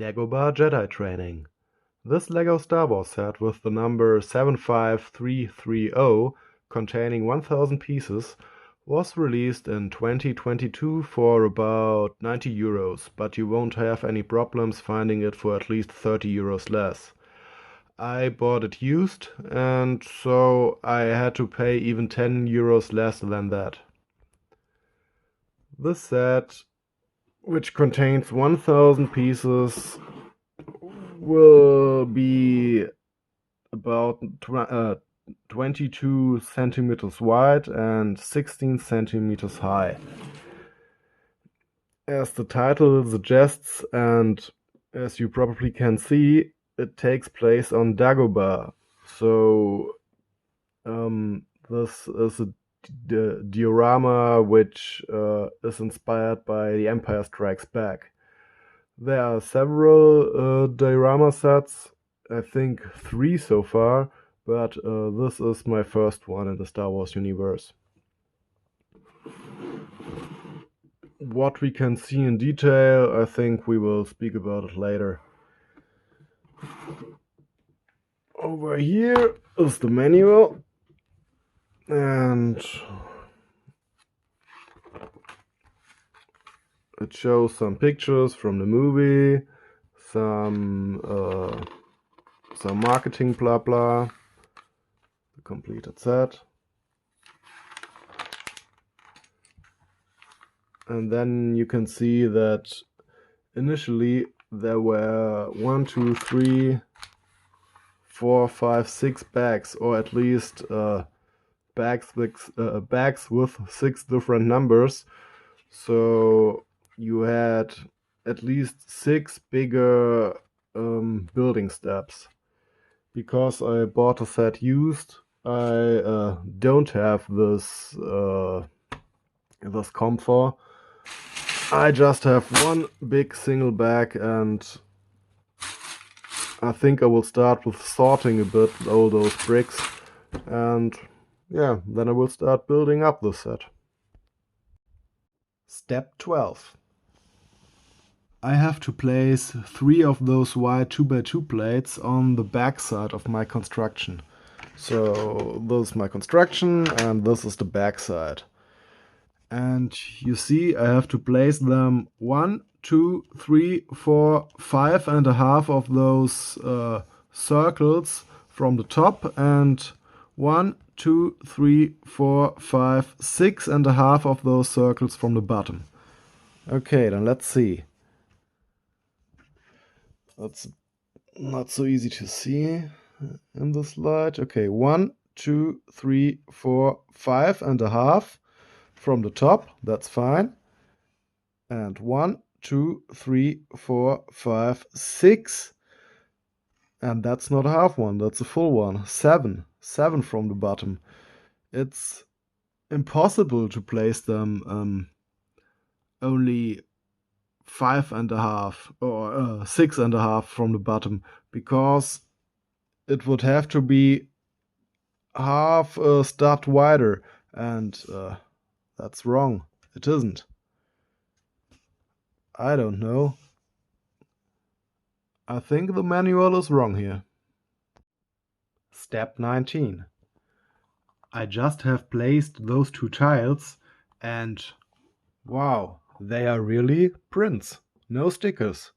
Dagobah Jedi Training. This LEGO Star Wars set with the number 75330, containing 1000 pieces, was released in 2022 for about 90 euros, but you won't have any problems finding it for at least 30 euros less. I bought it used, and so I had to pay even 10 euros less than that. This set, which contains 1000 pieces, will be about 22 centimeters wide and 16 centimeters high. As the title suggests, and as you probably can see, it takes place on Dagobah. So this is a diorama which is inspired by The Empire Strikes Back. There are several diorama sets, I think 3 so far, but this is my first one in the Star Wars universe. What we can see in detail, I think we will speak about it later. Over here is the manual, and it shows some pictures from the movie, some marketing blah blah, the completed set. And then you can see that initially there were 1, 2, 3, 4, 5, 6 bags, or at least bags with 6 different numbers. So you had at least 6 bigger building steps. Because I bought a set used, I don't have this comfort. I just have one big single bag, and I think I will start with sorting a bit all those bricks, and yeah, then I will start building up the set. Step 12. I have to place 3 of those wide 2x2 plates on the back side of my construction. So this is my construction and this is the back side. And you see I have to place them 1, 2, 3, 4, 5.5 of those circles from the top, and 1, 2, 3, 4, 5, 6.5 of those circles from the bottom. Okay, then let's see. That's not so easy to see in the slide. Okay, 1, 2, 3, 4, 5.5 from the top, that's fine. And 1, 2, 3, 4, 5, 6. And that's not a half one, that's a full one. 7 from the bottom. It's impossible to place them only 5.5 or 6.5 from the bottom, because it would have to be half a stud wider, and that's wrong. It isn't. I don't know. I think the manual is wrong here. Step 19. I just have placed those 2 tiles, and wow, they are really prints, no stickers.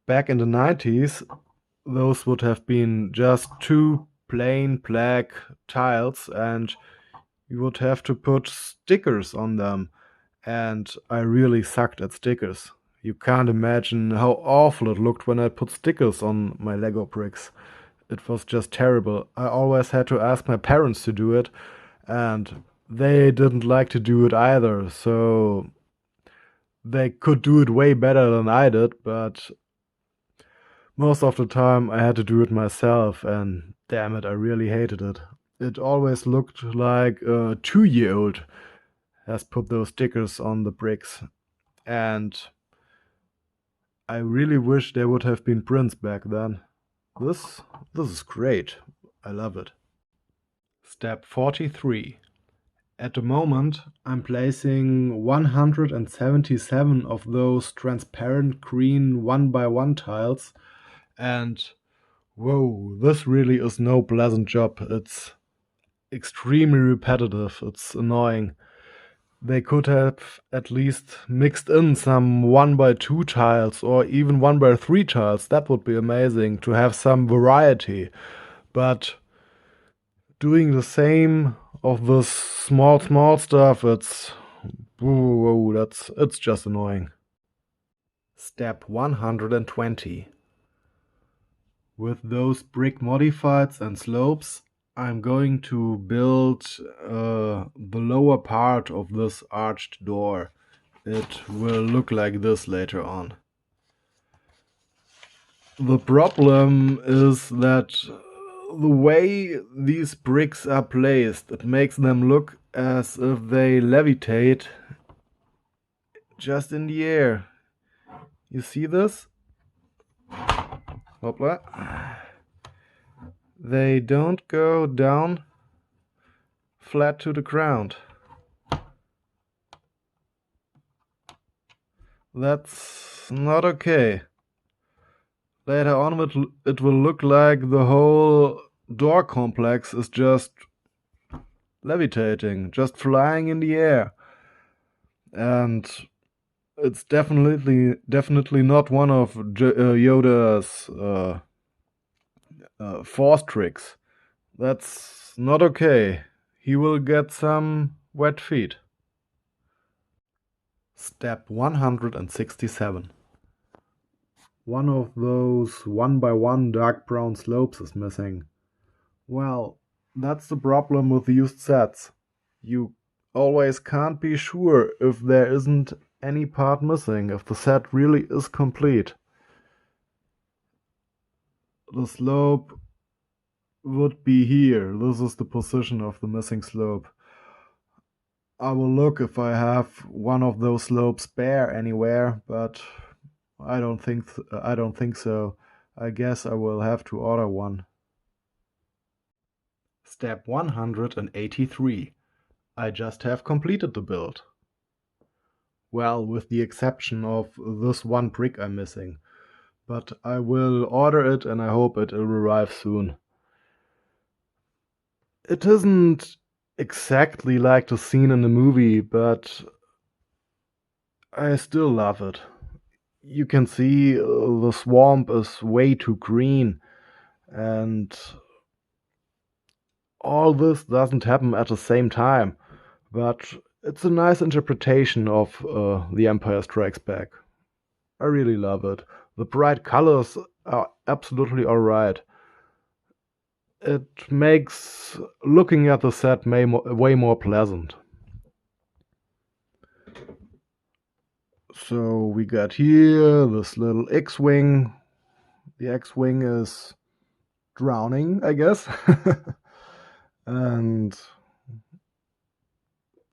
Back in the 90s, those would have been just 2 plain black tiles, and you would have to put stickers on them. And I really sucked at stickers. You can't imagine how awful it looked when I put stickers on my Lego bricks. It was just terrible. I always had to ask my parents to do it, and they didn't like to do it either, so they could do it way better than I did, but most of the time I had to do it myself, and damn it, I really hated it. It always looked like a 2-year-old has put those stickers on the bricks, and I really wish there would have been prints back then. This is great. I love it. Step 43. At the moment, I'm placing 177 of those transparent green 1x1 tiles, and whoa, this really is no pleasant job. It's extremely repetitive, it's annoying. They could have at least mixed in some 1x2 tiles or even 1x3 tiles. That would be amazing to have some variety. But doing the same of this small stuff, it's just annoying. Step 120. With those brick modifieds and slopes, I'm going to build the lower part of this arched door. It will look like this later on. The problem is that the way these bricks are placed, it makes them look as if they levitate just in the air. You see this? Hopla. They don't go down flat to the ground. That's not okay. Later on it will look like the whole door complex is just levitating, just flying in the air. And it's definitely not one of Yoda's force tricks. That's not okay. He will get some wet feet. Step 167. One of those 1x1 dark brown slopes is missing. Well, that's the problem with used sets. You always can't be sure if there isn't any part missing, if the set really is complete. The slope would be here. This is the position of the missing slope. I will look if I have one of those slopes spare anywhere, but I don't think so. I guess I will have to order one. Step 183. I just have completed the build. Well, with the exception of this one brick I'm missing. But I will order it and I hope it will arrive soon. It isn't exactly like the scene in the movie, but I still love it. You can see the swamp is way too green, and all this doesn't happen at the same time, but it's a nice interpretation of The Empire Strikes Back. I really love it. The bright colors are absolutely alright. It makes looking at the set way more pleasant. So we got here this little X-Wing. The X-Wing is drowning, I guess. And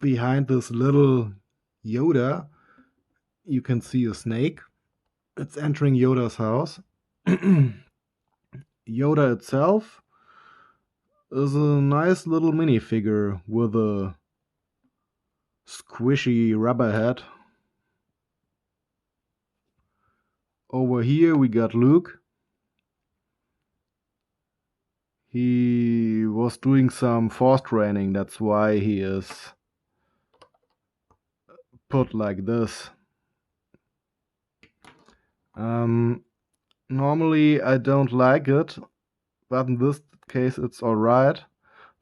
behind this little Yoda, you can see a snake. It's entering Yoda's house. Yoda itself is a nice little minifigure with a squishy rubber head. Over here we got Luke. He was doing some force training, that's why he is put like this. Normally I don't like it, but in this case it's alright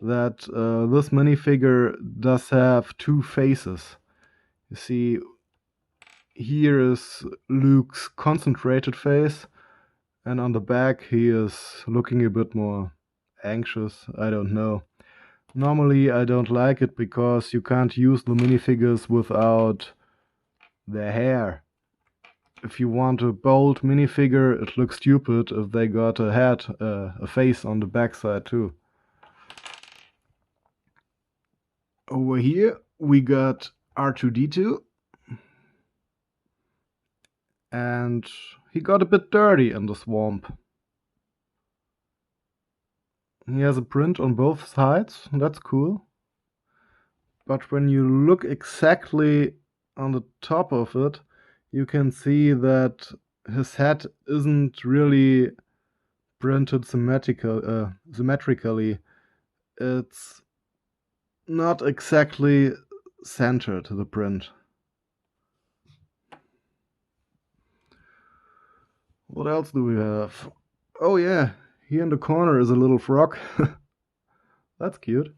that this minifigure does have two faces. You see, here is Luke's concentrated face, and on the back he is looking a bit more anxious. I don't know. Normally I don't like it because you can't use the minifigures without their hair. If you want a bold minifigure, it looks stupid if they got a head, a face on the backside too. Over here we got R2-D2, and he got a bit dirty in the swamp. He has a print on both sides, that's cool. but when you look exactly on the top of it, you can see that his head isn't really printed symmetrically. It's not exactly centered, the print. What else do we have? Oh yeah, here in the corner is a little frog. That's cute.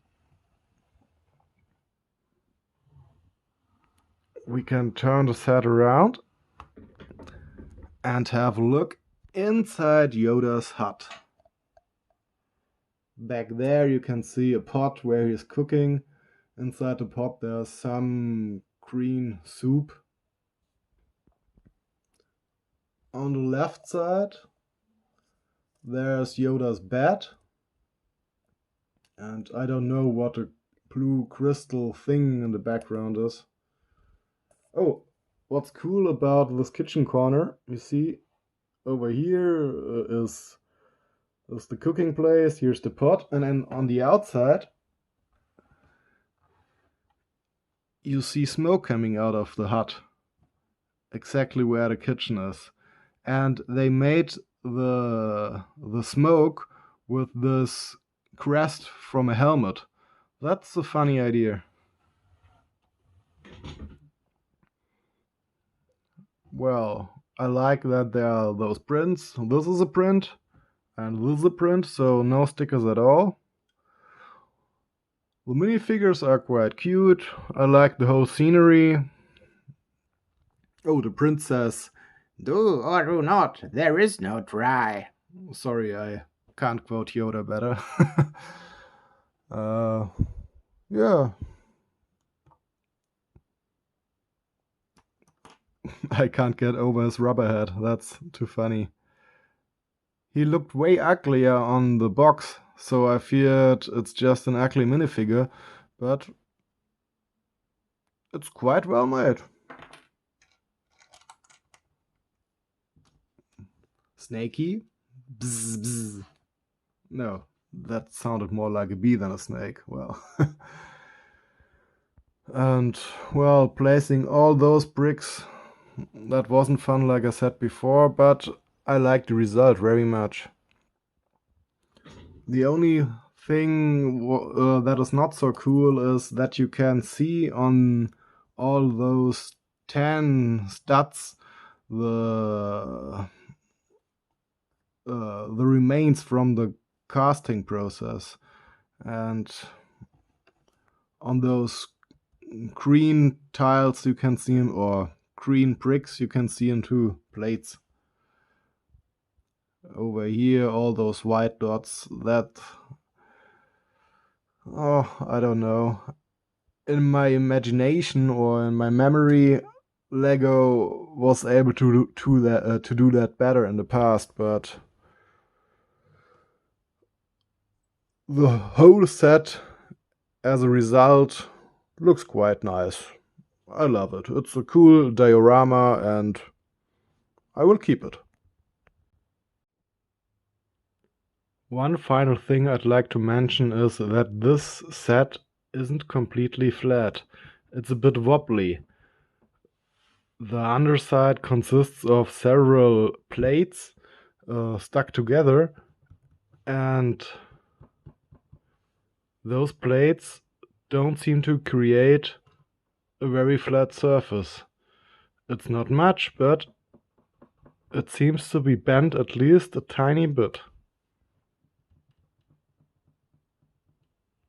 We can turn the set around and have a look inside Yoda's hut. Back there you can see a pot where he's cooking. Inside the pot there's some green soup. On the left side there's Yoda's bed. And I don't know what a blue crystal thing in the background is. Oh, what's cool about this kitchen corner, you see over here is the cooking place, here's the pot, and then on the outside you see smoke coming out of the hut, exactly where the kitchen is. And they made the smoke with this crest from a helmet. That's a funny idea. Well, I like that there are those prints. This is a print, and this is a print, so no stickers at all. The minifigures are quite cute. I like the whole scenery. Oh, the print says, "Do or do not, there is no try." Sorry, I can't quote Yoda better. Yeah. I can't get over his rubber head. That's too funny. He looked way uglier on the box, so I feared it's just an ugly minifigure, but it's quite well made. Snakey? Bzz, bzz. No, that sounded more like a bee than a snake. Well. And, well, placing all those bricks, that wasn't fun like I said before, but I like the result very much. The only thing that is not so cool is that you can see on all those 10 studs the remains from the casting process, and on those green tiles you can see, or green bricks, you can see into plates. Over here, all those white dots, that, oh, I don't know. In my imagination or in my memory, Lego was able to do that better in the past, but the whole set, as a result, looks quite nice. I love it. It's a cool diorama and I will keep it. One final thing I'd like to mention is that this set isn't completely flat. It's a bit wobbly. The underside consists of several plates stuck together, and those plates don't seem to create a very flat surface. It's not much, but it seems to be bent at least a tiny bit.